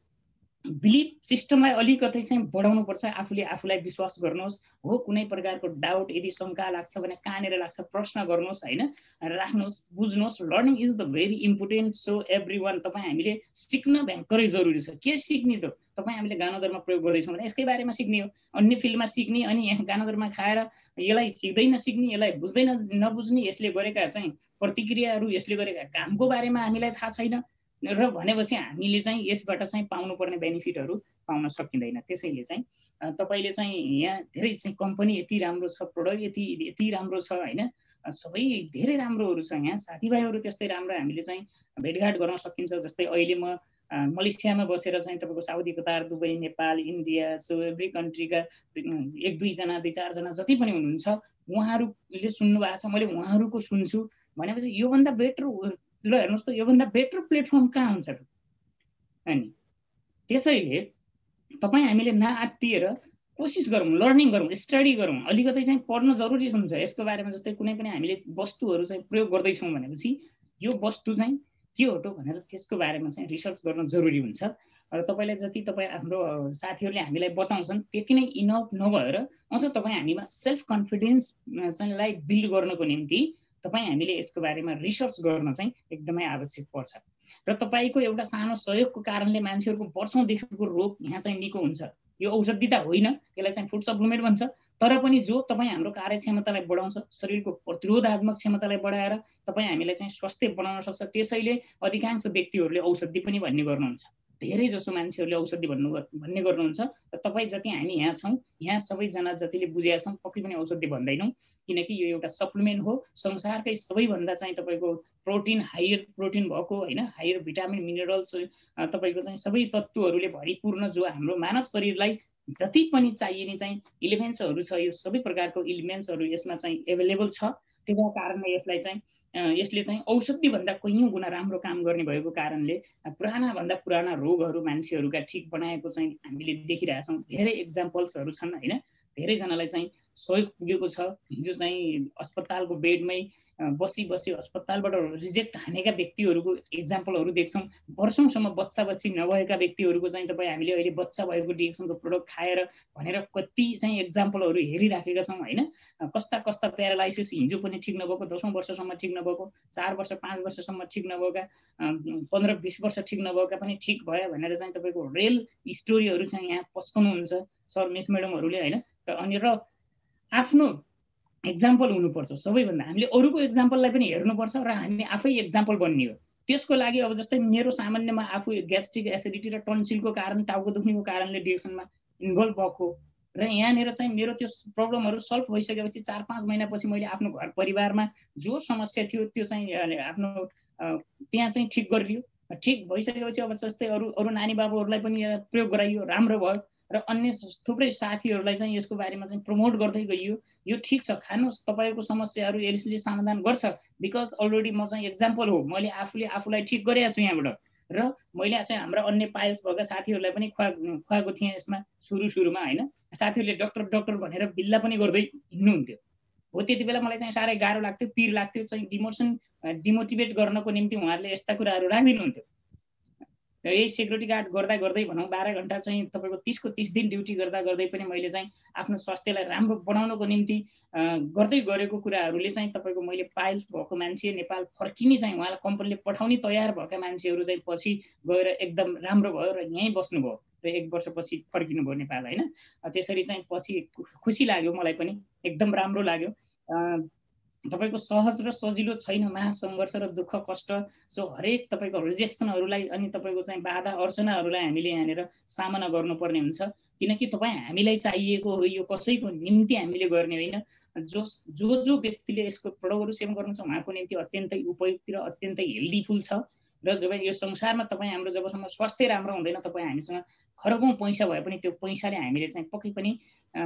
बिलिफ सिस्टमलाई अलिकति चाहिँ बढाउनु पर्छ। आफूलाई विश्वास गर्नुहोस्। हो कुनै प्रकारको डाउट यदि शङ्का लाग्छ भने कहाँनिर लाग्छ प्रश्न गर्नुहोस् हैन, राख्नुहोस्, बुझ्नुहोस्। Learning is the very important. So everyone, तपाईँ हामीले सिक्न भयङ्करै जरुरी छ। के सिक्ने त? तपाईँ हामीले गानोधर्म प्रयोग गर्दैछौँ भने यसकै बारेमा सिक्ने हो। अन्य फिल्डमा सिक्ने अनि यहाँ गानोधर्म खाएर यसलाई सिक्दै नसिक्ने, यसलाई बुझ्दै नबुझ्ने, यसले गरेका चाहिँ प्रतिक्रियाहरू, यसले गरेका कामको बारेमा हामीलाई थाहा छैन र भनेपछि हामीले चाहिँ यसबाट चाहिँ पाउनुपर्ने बेनिफिटहरू पाउन सकिँदैन। त्यसैले चाहिँ तपाईँले चाहिँ यहाँ धेरै चाहिँ कम्पनी यति राम्रो छ, प्रोडक्ट यति राम्रो छ हैन, सबै धेरै राम्रोहरू छ। यहाँ साथीभाइहरू त्यस्तै राम्रो हामीले चाहिँ भेटघाट गर्न सकिन्छ। जस्तै अहिले म मलेसियामा बसेर चाहिँ तपाईँको Saudi, Qatar, Dubai, Nepal, India, so every कन्ट्रीका 1-2 जना 2-4 जना जति पनि हुनुहुन्छ उहाँहरूले सुन्नु भएको छ, मैले उहाँहरूको सुन्छु भनेपछि योभन्दा बेटर ल हेर्नुहोस् त, योभन्दा बेटर प्लेटफर्म कहाँ हुन्छ त? अनि त्यसैले तपाईँ हामीले नआत्तिएर कोसिस गरौँ, लर्निङ गरौँ, स्टडी गरौँ। अलिकति चाहिँ पढ्न जरुरी हुन्छ यसको बारेमा। जस्तै कुनै पनि हामीले वस्तुहरू चाहिँ प्रयोग गर्दैछौँ भनेपछि यो वस्तु चाहिँ के हो त भनेर त्यसको बारेमा चाहिँ रिसर्च गर्न जरुरी हुन्छ। र तपाईँलाई जति तपाईँ हाम्रो साथीहरूले हामीलाई बताउँछन् त्यति नै इनफ नभएर अझ तपाईँ हामीमा सेल्फ कन्फिडेन्स चाहिँ लाई बिल्ड गर्नको निम्ति तपाईँ हामीले यसको बारेमा रिसर्च गर्न चाहिँ एकदमै आवश्यक पर्छ। र तपाईँको एउटा सानो सहयोगको कारणले मान्छेहरूको वर्षौँदेखिको रोग यहाँ चाहिँ निको हुन्छ। यो औषधि त होइन, त्यसलाई चाहिँ फुड सप्लिमेन्ट भन्छ। तर पनि जो तपाईँ हाम्रो कार्यक्षमतालाई बढाउँछ, शरीरको प्रतिरोधात्मक क्षमतालाई बढाएर तपाईँ हामीलाई चाहिँ स्वास्थ्य बनाउन सक्छ। त्यसैले अधिकांश व्यक्तिहरूले औषधि पनि भन्ने गर्नुहुन्छ। धेरै जसो मान्छेहरूले औषधि भन्ने गर्नुहुन्छ। र तपाईँ जति हामी यहाँ छौँ, यहाँ सबैजना जतिले बुझेका छौँ पक्कै पनि औषधि भन्दैनौँ, किनकि यो एउटा सप्लिमेन्ट हो। संसारकै सबैभन्दा चाहिँ तपाईँको प्रोटिन, हायर प्रोटिन भएको हैन, हायर भिटामिन, मिनरल्स, तपाईँको चाहिँ सबै तत्त्वहरूले भरिपूर्ण जो हाम्रो मानव शरीरलाई जति पनि चाहिने चाहिँ इलिमेन्ट्सहरू छ, यो सबै प्रकारको इलिमेन्ट्सहरू यसमा चाहिँ एभाइलेबल छ। त्यसै कारणले यसले चाहिँ औषधि भन्दा कैयौं गुणा राम्रो काम गर्ने भएको कारणले पुराना रोगहरू मान्छेहरूका ठिक बनाएको चाहिँ हामीले देखिरहेछौँ। धेरै एक्जाम्पल्सहरू छन् हैन। धेरैजनालाई चाहिँ सहयोग पुगेको छ। हिजो चाहिँ अस्पतालको बेडमै बसी अस्पतालबाट रिजेक्ट हानेका व्यक्तिहरूको एक्जाम्पलहरू देख्छौँ। वर्षौँसम्म बच्चा नभएका व्यक्तिहरूको चाहिँ तपाईँ हामीले अहिले बच्चा भएको डिएक्सनको प्रोडक्ट खाएर भनेर कति चाहिँ एक्जाम्पलहरू हेरिराखेका छौँ हैन। कस्ता कस्ता प्यारालाइसिस हिजो पनि ठिक नभएको, 10औं वर्षसम्म ठिक नभएको, 4 वर्ष 5 वर्षसम्म ठिक नभएका, 15-20 वर्ष ठिक नभएका पनि ठिक भयो भनेर चाहिँ तपाईँको रियल स्टोरीहरू चाहिँ यहाँ पस्कनुहुन्छ सर मिस म्याडमहरूले हैन। अनि र आफ्नो एक्जाम्पल हुनुपर्छ सबैभन्दा। हामीले अरूको एक्जाम्पललाई पनि हेर्नुपर्छ र हामी आफै एक्जाम्पल बन्ने हो। त्यसको लागि अब जस्तै मेरो सामान्यमा आफू ग्यास्ट्रिक एसिडिटी र टन्सिलको कारण टाउको दुख्नेको कारणले डिरेक्सनमा इन्भल्भ भएको र यहाँनिर चाहिँ मेरो त्यो प्रब्लमहरू सल्भ भइसकेपछि 4-5 महिनापछि मैले आफ्नो घर परिवारमा जो समस्या थियो त्यो चाहिँ आफ्नो त्यहाँ चाहिँ ठिक गरियो। ठिक भइसकेपछि अब जस्तै अरू नानी बाबुहरूलाई पनि प्रयोग गराइयो, राम्रो भयो र अन्य थुप्रै साथीहरूलाई चाहिँ यसको बारेमा चाहिँ प्रमोट गर्दै गइयो। यो ठिक छ, खानुहोस्, तपाईँको समस्याहरू यसले समाधान गर्छ। बिकज अलरेडी म चाहिँ एक्जाम्पल हो, मैले आफूले आफूलाई ठिक गरेको छु यहाँबाट। र मैले चाहिँ हाम्रा अन्य पाइल्स भएका साथीहरूलाई पनि खुवाएको थिएँ यसमा सुरुमा होइन। साथीहरूले डक्टर भनेर बिल्ला पनि गर्दै हिँड्नुहुन्थ्यो। हो त्यति बेला मलाई चाहिँ साह्रै गाह्रो लाग्थ्यो, पिर लाग्थ्यो, चाहिँ डिमोटिभेट गर्नको निम्ति उहाँहरूले यस्ता कुराहरू राखिदिनुहुन्थ्यो। यही सेक्युरिटी गार्ड गर्दै भनौँ 12 घण्टा चाहिँ तपाईँको 30 दिन ड्युटी गर्दै पनि मैले चाहिँ आफ्नो स्वास्थ्यलाई राम्रो बनाउनको निम्ति गर्दै गरेको कुराहरूले चाहिँ तपाईँको मैले पाइल्स भएको मान्छे नेपाल फर्किने चाहिँ उहाँलाई कम्पनीले पठाउने तयार भएका मान्छेहरू चाहिँ पछि गएर एकदम राम्रो भयो र यहीँ बस्नुभयो र 1 वर्षपछि फर्किनु भयो नेपाल होइन। त्यसरी चाहिँ पछि खुसी लाग्यो, मलाई पनि एकदम राम्रो लाग्यो। तपाईँको सहज र सजिलो छैन, महासङ्घर्ष र दुःख कष्ट सो हरेक तपाईँको रिजेक्सनहरूलाई अनि तपाईँको चाहिँ बाधा अर्चनाहरूलाई हामीले यहाँनिर सामना गर्नुपर्ने हुन्छ। किनकि तपाईँ हामीलाई चाहिएको हो, यो कसैको निम्ति हामीले गर्ने होइन। जो व्यक्तिले यसको प्रडक्टहरू सेवन गर्नुहुन्छ उहाँको निम्ति अत्यन्तै उपयुक्त र अत्यन्तै हेल्दीफुल छ। र जब यो संसारमा तपाईँ हाम्रो जबसम्म स्वास्थ्य राम्रो हुँदैन, तपाईँ हामीसँग खरबौँ पैसा भए पनि त्यो पैसाले हामीले चाहिँ पक्कै पनि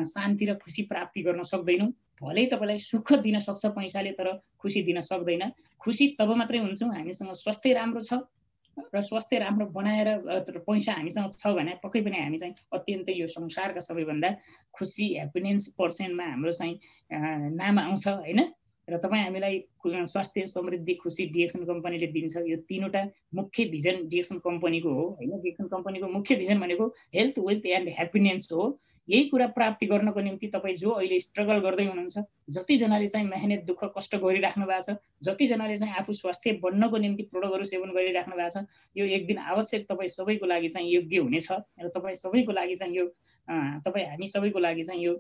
शान्ति र खुसी प्राप्ति गर्न सक्दैनौँ। भलै तपाईँलाई सुख दिन सक्छ पैसाले, तर खुसी दिन सक्दैन। खुसी तब मात्रै हुन्छौँ हामीसँग स्वास्थ्य राम्रो छ र स्वास्थ्य राम्रो बनाएर पैसा हामीसँग छ भने पक्कै पनि हामी चाहिँ अत्यन्तै यो संसारका सबैभन्दा खुसी ह्याप्पिनेस पर्सेन्टमा हाम्रो चाहिँ नाम आउँछ होइन। र तपाईँ हामीलाई स्वास्थ्य, समृद्धि, खुसी डिएक्सन कम्पनीले दिन्छ। यो 3वटा मुख्य भिजन डिएक्सन कम्पनीको हो होइन। डिएक्सन कम्पनीको मुख्य भिजन भनेको हेल्थ, वेल्थ एन्ड ह्याप्पिनेस हो। यही कुरा प्राप्ति गर्नको निम्ति तपाईँ जो अहिले स्ट्रगल गर्दै हुनुहुन्छ, जतिजनाले चाहिँ मेहनत दुःख कष्ट गरिराख्नु भएको छ, जतिजनाले चाहिँ आफू स्वास्थ्य बन्नको निम्ति प्रोडक्टहरू सेवन गरिराख्नु भएको छ, यो एक दिन आवश्यक तपाईँ सबैको लागि चाहिँ योग्य हुनेछ र तपाईँ सबैको लागि चाहिँ यो हामी सबैको लागि चाहिँ यो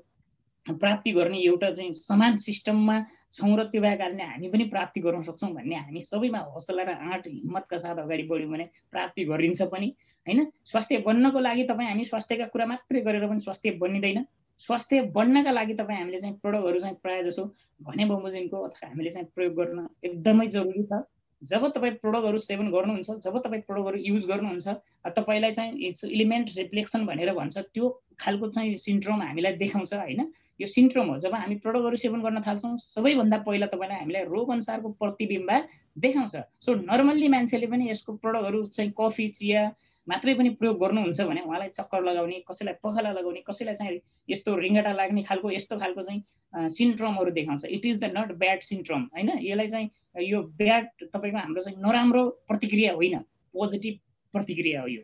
प्राप्ति गर्ने एउटा चाहिँ समान सिस्टममा छौँ र त्यो भएको कारणले हामी पनि प्राप्ति गर्न सक्छौँ भन्ने हामी सबैमा हौसला र आँट हिम्मतका साथ अगाडि बढ्यौँ भने प्राप्ति गरिन्छ पनि होइन। स्वास्थ्य बन्नको लागि तपाईँ हामी स्वास्थ्यका कुरा मात्रै गरेर पनि स्वास्थ्य बनिँदैन। स्वास्थ्य बन्नका लागि तपाईँ हामीले चाहिँ प्रोडक्टहरू चाहिँ प्रायः जसो भने बमोजिमको अथवा हामीले चाहिँ प्रयोग गर्न एकदमै जरुरी छ। जब तपाईँ प्रोडक्टहरू सेवन गर्नुहुन्छ, जब तपाईँ प्रोडक्टहरू युज गर्नुहुन्छ, तपाईँलाई चाहिँ इलिमेन्ट रिफ्लेक्सन भनेर भन्छ, त्यो खालको चाहिँ सिन्ड्रोम हामीलाई देखाउँछ होइन। यो सिन्ड्रोम हो। जब हामी प्रोडक्टहरू सेवन गर्न थाल्छौँ सबैभन्दा पहिला तपाईँलाई हामीलाई रोग अनुसारको प्रतिबिम्ब देखाउँछ। सो नर्मल्ली मान्छेले पनि यसको प्रोडक्टहरू चाहिँ कफी चिया मात्रै पनि प्रयोग गर्नुहुन्छ भने उहाँलाई चक्कर लगाउने, कसैलाई पखाला लगाउने, कसैलाई चाहिँ यस्तो रिङ्गटा लाग्ने खालको यस्तो खालको चाहिँ सिन्ड्रोमहरू देखाउँछ। It is the not bad syndrome होइन। यसलाई चाहिँ यो ब्याड तपाईँको हाम्रो चाहिँ नराम्रो प्रतिक्रिया होइन, पोजिटिभ प्रतिक्रिया हो। यो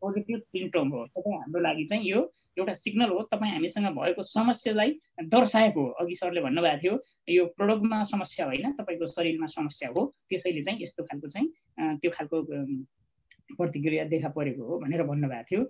पोजिटिभ सिम्पटम हो। तपाईँ हाम्रो लागि चाहिँ यो एउटा सिग्नल हो, तपाईँ हामीसँग भएको समस्यालाई दर्शाएको हो। अघि सरले भन्नुभएको थियो यो प्रोडक्टमा समस्या होइन, तपाईँको शरीरमा समस्या हो, त्यसैले चाहिँ यस्तो खालको चाहिँ त्यो खालको प्रतिक्रिया देखा परेको हो भनेर भन्नुभएको थियो।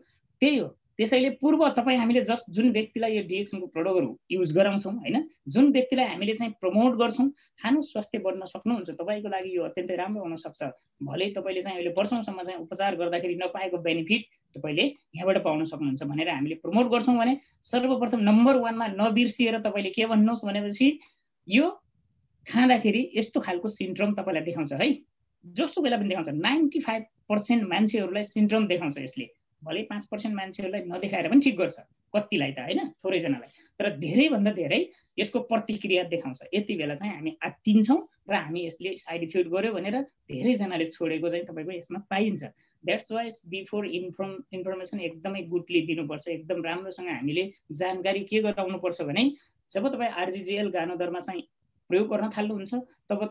त्यही हो। त्यसैले पूर्व तपाईँ हामीले जुन व्यक्तिलाई यो डिएक्सनको प्रोडक्टहरू युज गराउँछौँ होइन, जुन व्यक्तिलाई हामीले चाहिँ प्रमोट गर्छौँ, खानु स्वास्थ्य बढ्न सक्नुहुन्छ, तपाईँको लागि यो अत्यन्तै राम्रो हुनसक्छ। भलै तपाईँले चाहिँ अहिले वर्षौँसम्म चाहिँ उपचार गर्दाखेरि नपाएको बेनिफिट तपाईँले यहाँबाट पाउन सक्नुहुन्छ भनेर हामीले प्रमोट गर्छौँ भने सर्वप्रथम नम्बर 1मा नबिर्सिएर तपाईँले के भन्नुहोस् भनेपछि यो खाँदाखेरि यस्तो खालको सिन्ड्रोम तपाईँलाई देखाउँछ है। जसो बेला पनि देखाउँछ। 95% मान्छेहरूलाई सिन्ड्रोम देखाउँछ यसले। भले 5% मान्छेहरूलाई नदेखाएर पनि ठिक गर्छ, कतिलाई त होइन, थोरैजनालाई, तर धेरैभन्दा धेरै यसको प्रतिक्रिया देखाउँछ। यति बेला चाहिँ हामी आत्तिन्छौँ र हामी यसले साइड इफेक्ट गर्यो भनेर धेरैजनाले छोडेको चाहिँ तपाईँको यसमा पाइन्छ। द्याट्स वाइ बिफोर इन्फर्मेसन एकदमै गुडली दिनुपर्छ। एकदम राम्रोसँग हामीले जानकारी के गराउनुपर्छ भने जब तपाईँ आरजिजिएल गानोदरमा चाहिँ प्रयोग गर्न थाल्नुहुन्छ तब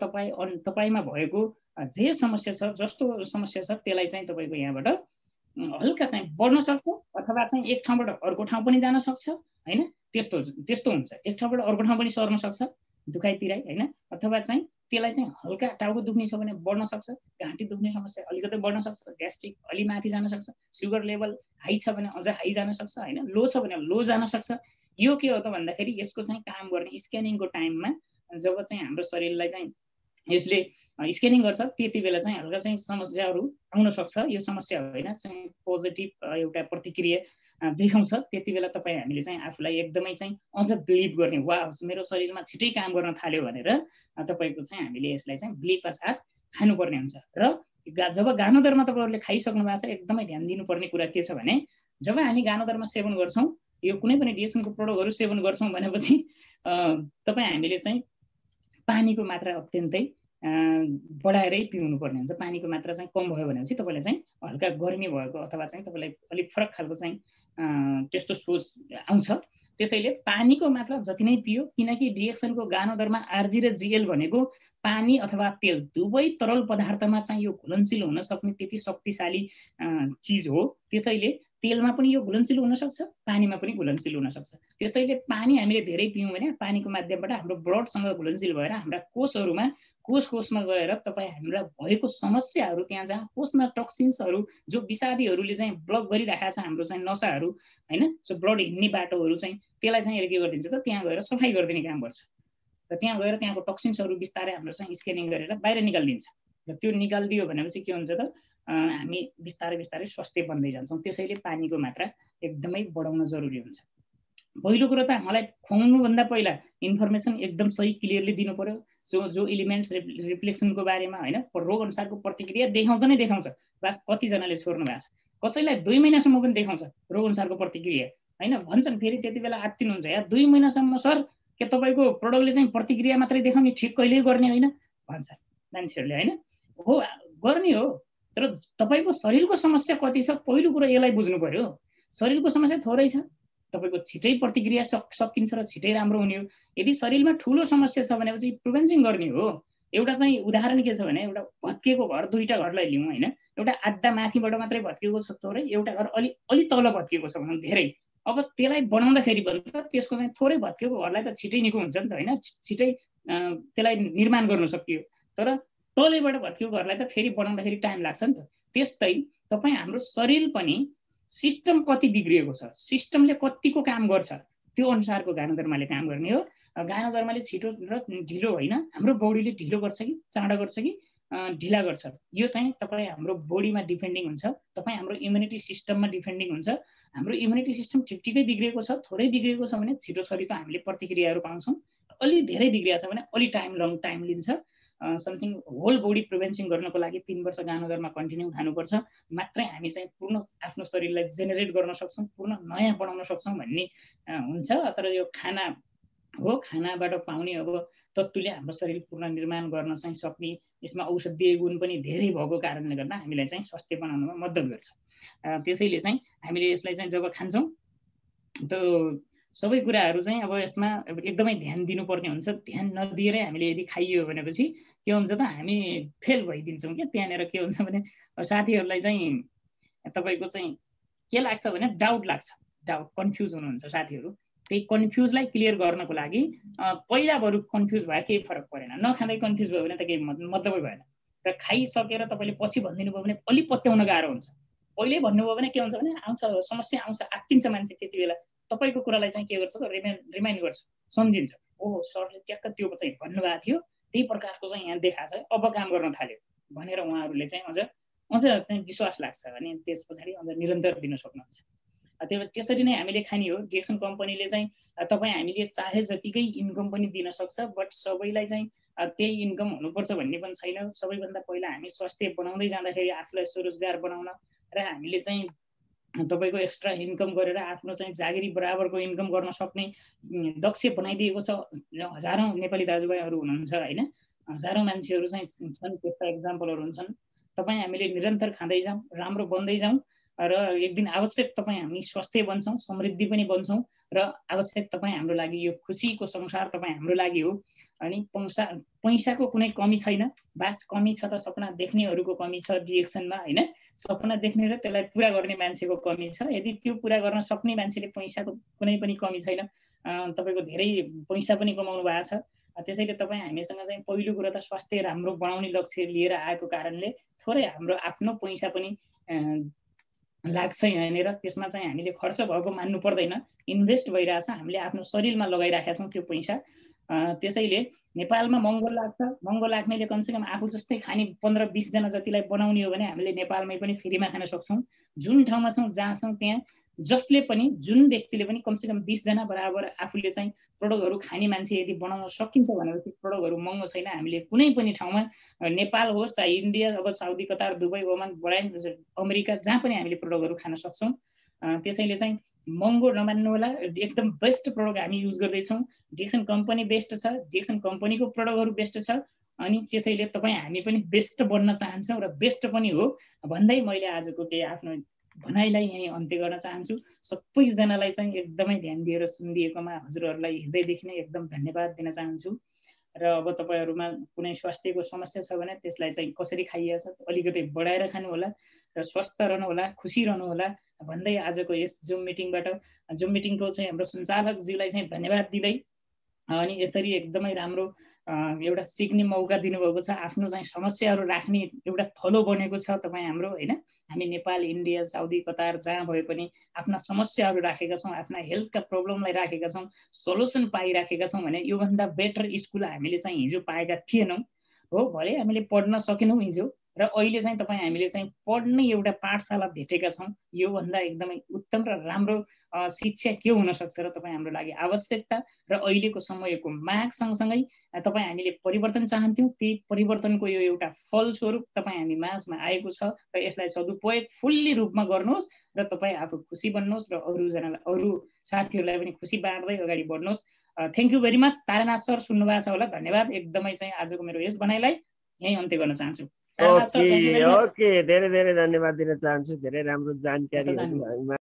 तपाईँमा भएको जे समस्या छ, जस्तो समस्या छ त्यसलाई चाहिँ तपाईँको यहाँबाट हल्का चाहिँ बढ्न सक्छ अथवा चाहिँ एक ठाउँबाट अर्को ठाउँ पनि जान सक्छ होइन। त्यस्तो हुन्छ। एक ठाउँबाट अर्को ठाउँ पनि सर्न सक्छ, दुखाइ पिराइ होइन। अथवा चाहिँ त्यसलाई चाहिँ हल्का टाउको दुख्ने छ भने बढ्न सक्छ, घाँटी दुख्ने समस्या अलिकति बढ्न सक्छ, ग्यास्ट्रिक अलि माथि जान सक्छ, सुगर लेभल हाई छ भने अझ हाई जान सक्छ होइन, लो छ भने लो जान सक्छ। यो के हो त भन्दाखेरि यसको चाहिँ काम गर्ने स्क्यानिङको टाइममा जब चाहिँ हाम्रो शरीरलाई चाहिँ यसले स्क्यानिङ गर्छ त्यति बेला चाहिँ हल्का चाहिँ समस्याहरू आउन सक्छ। यो समस्या होइन, चाहिँ पोजिटिभ एउटा प्रतिक्रिया देखाउँछ। त्यति बेला तपाईँ हामीले चाहिँ आफूलाई एकदमै चाहिँ अझ बिलिभ गर्ने, वा मेरो शरीरमा छिटै काम गर्न थाल्यो भनेर तपाईँको चाहिँ हामीले यसलाई चाहिँ बिलिभका साथ खानुपर्ने हुन्छ। र जब गानोदरमा तपाईँहरूले खाइसक्नु भएको छ, एकदमै ध्यान दिनुपर्ने कुरा के छ भने जब हामी गानोदरमा सेवन गर्छौँ, यो कुनै पनि डिएक्सनको प्रडक्टहरू सेवन गर्छौँ भनेपछि तपाईँ हामीले चाहिँ पानीको मात्रा अत्यन्तै बढाएरै पिउनुपर्ने हुन्छ। पानीको मात्रा चाहिँ कम भयो भनेपछि तपाईँलाई चाहिँ हल्का गर्मी भएको अथवा चाहिँ तपाईँलाई अलिक फरक खालको चाहिँ त्यस्तो सोच आउँछ। त्यसैले पानीको मात्रा जति नै पियो, किनकि डिएक्सनको गानोदरमा आरजी र जिएल भनेको पानी अथवा तेल दुवै तरल पदार्थमा चाहिँ यो घुलनशील हुन सक्ने त्यति शक्तिशाली चिज हो। त्यसैले तेलमा पनि यो घुलनशील हुन सक्छ, पानीमा पनि घुलनशील हुन सक्छ। त्यसैले पानी हामीले धेरै पियौँ भने पानीको माध्यमबाट हाम्रो ब्लडसँग घुलनशील भएर हाम्रा कोषहरूमा कोषमा गएर तपाईँ हाम्रा भएको समस्याहरू, त्यहाँ जहाँ कोषमा टक्सिन्सहरू जो विषादीहरूले चाहिँ ब्लक गरिराखेको छ हाम्रो चाहिँ नसाहरू होइन, जो ब्लड हिँड्ने बाटोहरू चाहिँ त्यसलाई चाहिँ के गरिदिन्छ त त्यहाँ गएर सफाइ गरिदिने काम गर्छ। र त्यहाँ गएर त्यहाँको टक्सिन्सहरू बिस्तारै हाम्रो चाहिँ स्क्यानिङ गरेर बाहिर निकालिदिन्छ। र त्यो निकालिदियो भनेपछि के हुन्छ त हामी बिस्तारै बिस्तारै स्वस्थ बन्दै जान्छौँ। त्यसैले पानीको मात्रा एकदमै बढाउन जरुरी हुन्छ। पहिलो कुरो त हामीलाई खुवाउनुभन्दा पहिला इन्फर्मेसन एकदम सही क्लियरली दिनु पर्यो। जो एलिमेन्ट्स रिफ्लेक्सनको बारेमा होइन, रोग अनुसारको प्रतिक्रिया देखाउँछ नै देखाउँछ। बास कतिजनाले छोड्नु भएको छ, कसैलाई 2 महिनासम्म पनि देखाउँछ रोग अनुसारको प्रतिक्रिया होइन। भन्छन् फेरि त्यति बेला आत्तिनुहुन्छ, यार 2 महिनासम्म सर के तपाईँको प्रडक्टले चाहिँ प्रतिक्रिया मात्रै देखाउने, ठिक कहिल्यै गर्ने होइन भन्छ मान्छेहरूले होइन। हो गर्ने हो, तर तपाईँको शरीरको समस्या कति छ पहिलो कुरो यसलाई बुझ्नु पर्यो। शरीरको समस्या थोरै छ, तपाईँको छिटै प्रतिक्रिया सकिन्छ र छिटै राम्रो हुने हो। यदि शरीरमा ठुलो समस्या छ भनेपछि प्रिभेन्सन गर्ने हो। एउटा चाहिँ उदाहरण के छ भने एउटा भत्किएको घर, दुईटा घरलाई लिउँ होइन। एउटा आधा माथिबाट मात्रै भत्किएको छ थोरै, एउटा घर अलि तल भत्किएको छ भनौँ धेरै। अब त्यसलाई बनाउँदाखेरि पनि त्यसको चाहिँ थोरै भत्किएको घरलाई त छिटै निको हुन्छ नि त होइन, छिटै त्यसलाई निर्माण गर्न सकियो। तर तलैबाट भत्किएको घरलाई त फेरि बनाउँदाखेरि टाइम लाग्छ नि त। त्यस्तै तपाईँ हाम्रो शरीर पनि सिस्टम कति बिग्रिएको छ, सिस्टमले कतिको काम गर्छ, त्यो अनुसारको गानोदर्माले काम गर्ने हो। गानोदर्माले छिटो र ढिलो होइन, हाम्रो बडीले ढिलो गर्छ कि चाँडो गर्छ कि ढिला गर्छ, यो चाहिँ तपाईँ हाम्रो बडीमा डिपेन्डिङ हुन्छ। तपाईँ हाम्रो इम्युनिटी सिस्टममा डिपेन्डिङ हुन्छ। हाम्रो इम्युनिटी सिस्टम ठिकै बिग्रिएको छ, थोरै बिग्रिएको छ भने छिटो छरितो हामीले प्रतिक्रियाहरू पाउँछौँ। अलि धेरै बिग्रिएको छ भने अलि लङ टाइम लिन्छ। समथिङ होल बडी प्रिभेन्सन गर्नको लागि 3 वर्ष गानोदरमा कन्टिन्यू खानुपर्छ, मात्रै हामी चाहिँ पूर्ण आफ्नो शरीरलाई जेनेरेट गर्न सक्छौँ, पूर्ण नयाँ बनाउन सक्छौँ भन्ने हुन्छ। तर यो खाना हो, खानाबाट पाउने अब तत्त्वले हाम्रो शरीर पुनर्निर्माण गर्न चाहिँ सक्ने, यसमा औषधीय गुण पनि धेरै भएको कारणले गर्दा हामीलाई चाहिँ स्वास्थ्य बनाउनमा मद्दत गर्छ। त्यसैले चाहिँ हामीले यसलाई चाहिँ जब खान्छौँ त सबै कुराहरू चाहिँ अब यसमा एकदमै ध्यान दिनुपर्ने हुन्छ। ध्यान नदिएरै हामीले यदि खाइयो भनेपछि के हुन्छ त हामी फेल भइदिन्छौँ क्या। त्यहाँनिर के हुन्छ भने साथीहरूलाई चाहिँ तपाईँको चाहिँ के लाग्छ भने डाउट लाग्छ, कन्फ्युज हुनुहुन्छ साथीहरू। त्यही कन्फ्युजलाई क्लियर गर्नको लागि पहिला बरु कन्फ्युज भयो केही फरक परेन, नखाँदै कन्फ्युज भयो भने त केही मतलबै भएन। र खाइसकेर तपाईँले पछि भनिदिनु भयो भने अलि पत्याउन गाह्रो हुन्छ। पहिल्यै भन्नुभयो भने के हुन्छ भने आउँछ समस्या आउँछ, आत्तिन्छ मान्छे। त्यति बेला तपाईँको कुरालाई चाहिँ के गर्छ त रिमाइन्ड गर्छ, सम्झिन्छ। ओहो सरले ट्याक्क त्यो चाहिँ भन्नुभएको थियो, त्यही प्रकारको चाहिँ यहाँ देखाएको छ, अब काम गर्न थाल्यो भनेर उहाँहरूले चाहिँ अझ चाहिँ विश्वास लाग्छ भने त्यस पछाडि अझ निरन्तर दिन सक्नुहुन्छ। त्यसरी नै हामीले खाने हो। डिएक्सन कम्पनीले चाहिँ तपाईँ हामीले चाहे जतिकै इन्कम पनि दिन सक्छ, बट सबैलाई चाहिँ त्यही इन्कम हुनुपर्छ भन्ने पनि छैन। सबैभन्दा पहिला हामी स्वास्थ्य बनाउँदै जाँदाखेरि आफूलाई स्वरोजगार बनाउन र हामीले चाहिँ तपाईँको एक्स्ट्रा इन्कम गरेर आफ्नो चाहिँ जागिरी बराबरको इन्कम गर्न सक्ने दक्ष बनाइदिएको छ। हजारौँ नेपाली दाजुभाइहरू हुनुहुन्छ होइन, हजारौँ मान्छेहरू चाहिँ छन्, त्यस्ता इक्जाम्पलहरू हुन्छन्। तपाईँ हामीले निरन्तर खाँदै जाउँ, राम्रो बन्दै जाउँ र एक दिन आवश्यक तपाईँ हामी स्वस्थ बन्छौँ, समृद्धि पनि बन्छौँ र आवश्यक तपाईँ हाम्रो लागि यो खुसीको संसार तपाईँ हाम्रो लागि हो। अनि पैसाको कुनै कमी छैन, बास कमी छ त सपना देख्नेहरूको कमी छ डिएक्सनमा होइन। सपना देख्ने र त्यसलाई पुरा गर्ने मान्छेको कमी छ। यदि त्यो पुरा गर्न सक्ने मान्छेले पैसाको कुनै पनि कमी छैन, तपाईँको धेरै पैसा पनि कमाउनु भएको छ। त्यसैले तपाईँ हामीसँग चाहिँ पहिलो कुरा त स्वास्थ्य राम्रो बनाउने लक्ष्य लिएर आएको कारणले थोरै हाम्रो आफ्नो पैसा पनि लाग्छ यहाँनिर, त्यसमा चाहिँ हामीले खर्च भएको मान्नु पर्दैन, इन्भेस्ट भइरहेछ, हामीले आफ्नो शरीरमा लगाइराखेका छौँ त्यो पैसा। त्यसैले नेपालमा महँगो लाग्छ, महँगो लाग्नेले कमसेकम आफू जस्तै खाने 15-20 जना जतिलाई बनाउने हो भने हामीले नेपालमै पनि फ्रीमा खान सक्छौँ। जुन ठाउँमा छौँ जहाँ छौँ त्यहाँ जसले पनि, जुन व्यक्तिले पनि कमसेकम 20 जना बराबर आफूले चाहिँ प्रोडक्टहरू खाने मान्छे यदि बनाउन सकिन्छ भनेपछि प्रोडक्टहरू महँगो छैन। हामीले कुनै पनि ठाउँमा, नेपाल होस् चाहे इन्डिया, अब Saudi, Qatar, Dubai, Oman, Bahrain, America, जहाँ पनि हामीले प्रोडक्टहरू खान सक्छौँ। त्यसैले चाहिँ महँगो नमान्नु होला, एकदम बेस्ट प्रोडक्ट हामी युज गर्दैछौँ। डिएक्सन कम्पनी बेस्ट छ, डिएक्सन कम्पनीको प्रोडक्टहरू बेस्ट छ, अनि त्यसैले तपाईँ हामी पनि बेस्ट बन्न चाहन्छौँ र बेस्ट पनि हो भन्दै मैले आजको केही आफ्नो भनाइलाई यहीँ अन्त्य गर्न चाहन्छु। सबैजनालाई चाहिँ एकदमै ध्यान दिएर सुनिदिएकोमा हजुरहरूलाई हृदयदेखि नै एकदम धन्यवाद दिन चाहन्छु। र अब तपाईँहरूमा कुनै स्वास्थ्यको समस्या छ भने त्यसलाई चाहिँ कसरी खाइएछ अलिकति बढाएर खानु होला र स्वस्थ रहनु होला, खुसी रहनु होला भन्दै आजको यस जुम मिटिङको चाहिँ हाम्रो सञ्चालकज्यूलाई चाहिँ धन्यवाद दिँदै, अनि यसरी एकदमै राम्रो एउटा सिक्ने मौका दिनुभएको छ। आफ्नो चाहिँ समस्याहरू राख्ने एउटा थलो बनेको छ तपाईँ हाम्रो, होइन? हामी नेपाल, इन्डिया, साउदी, कतार जहाँ भए पनि आफ्ना समस्याहरू राखेका छौँ, आफ्ना हेल्थका प्रब्लमलाई राखेका छौँ, सोल्युसन पाइराखेका छौँ भने योभन्दा बेटर स्कुल हामीले चाहिँ हिजो पाएका थिएनौँ हो। भले हामीले पढ्न सकेनौँ हिजो, र अहिले चाहिँ तपाईँ हामीले चाहिँ पढ्ने एउटा पाठशाला भेटेका छौँ। योभन्दा एकदमै उत्तम र राम्रो शिक्षा के हुनसक्छ र तपाईँ हाम्रो लागि आवश्यकता र अहिलेको समयको माग सँगसँगै तपाईँ हामीले परिवर्तन चाहन्थ्यौँ। त्यही परिवर्तनको यो एउटा फलस्वरूप तपाईँ हामी माझमा आएको छ र यसलाई सदुपयोग फुल्ली रूपमा गर्नुहोस् र तपाईँ आफू खुसी बन्नुहोस् र अरूजनालाई, अरू साथीहरूलाई पनि खुसी बाँड्दै अगाडि बढ्नुहोस्। Thank you very much. Taranath sir सुन्नुभएको छ होला, धन्यवाद। एकदमै चाहिँ आजको मेरो यस भनाइलाई यहीँ अन्त्य गर्न चाहन्छु। ओके, धेरै धेरै धन्यवाद दिन चाहन्छु। धेरै राम्रो जानकारीहरू